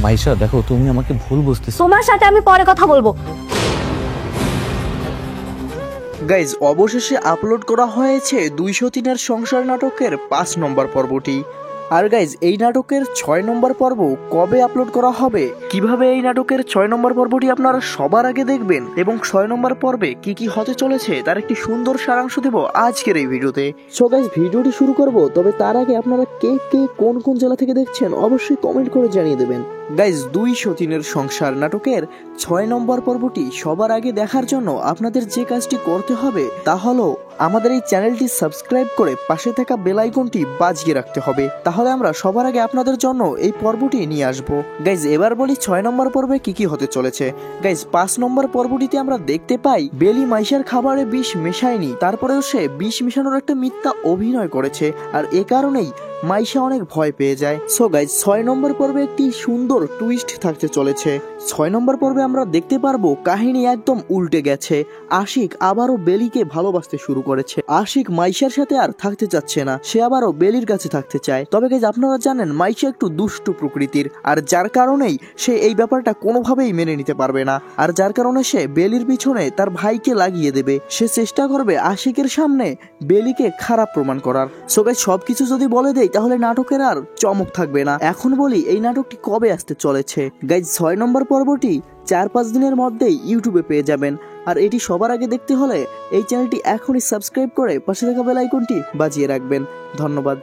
মাইশা দেখো, তুমি আমাকে ভুল বুঝতেছো। তোমার সাথে আমি পরে কথা বলবো। গাইজ অবশেষে আপলোড করা হয়েছে 203-এর সংসার নাটকের 5 নম্বর পর্বটি। আর গাইজ এই নাটকের 6 নম্বর পর্ব কবে আপলোড করা হবে, কিভাবে এই নাটকের 6 নম্বর পর্বটি আপনারা সবার আগে দেখবেন এবং 6 নম্বর পর্বে কি কি হতে চলেছে তার একটি সুন্দর সারাংশ দেব আজকের এই ভিডিওতে। সো গাইজ ভিডিওটি শুরু করব, তবে তার আগে আপনারা কে কে কোন কোন জেলা থেকে দেখছেন অবশ্যই কমেন্ট করে জানিয়ে দেবেন। গাইজ 203-এর সংসার নাটকের 6 নম্বর পর্বটি সবার আগে দেখার জন্য আপনাদের যে কাজটি করতে হবে তা হলো আমাদের এই চ্যানেলটি সাবস্ক্রাইব করে পাশে থাকা বেল আইকনটি বাজিয়ে রাখতে হবে, তাহলে আমরা সবার আগে আপনাদের জন্য এই পর্বটি নিয়ে আসব। গাইজ এবার বলি 6 নম্বর পর্বে কি কি হতে চলেছে। গাইজ 5 নম্বর পর্বটিতে আমরা দেখতে পাই বেলি মাইশার খাবারে বিষ মেশায়নি, তারপরেও সে বিষ মেশানোর একটা মিথ্যা অভিনয় করেছে, আর এ কারণেই মাইশা অনেক ভয় পেয়ে যায়। সো গাইজ 6 নম্বর পর্বে একটি সুন্দর টুইস্ট থাকতে চলেছে। 6 নম্বর পর্বে আমরা দেখতে পারবো কাহিনী একদম উল্টে গেছে। আশিক আবারও বেলিকে ভালোবাসতে শুরু করেছে। আশিক মাইশার সাথে আর থাকতে চাচ্ছে না, সে আবারও বেলির কাছে থাকতে চায়। তবে গাইজ আপনারা জানেন মাইশা একটু দুষ্টু প্রকৃতির, আর যার কারণেই সে এই ব্যাপারটা কোনোভাবেই মেনে নিতে পারবে না, আর যার কারণে সে বেলির পিছনে তার ভাইকে লাগিয়ে দেবে। সে চেষ্টা করবে আশিকের সামনে বেলিকে খারাপ প্রমাণ করার। সো গাইজ সবকিছু যদি বলে দেই তাহলে নাটকের আর চমক থাকবে না। এখন বলি এই নাটকটি কবে আসতে চলেছে। গাইজ 6 নম্বর পর্বটি 4-5 দিনের মধ্যেই ইউটিউবে পেয়ে যাবেন, আর এটি সবার আগে দেখতে হলে এই চ্যানেলটি এখনই সাবস্ক্রাইব করে পাশে থাকা বেল আইকনটি বাজিয়ে রাখবেন। ধন্যবাদ।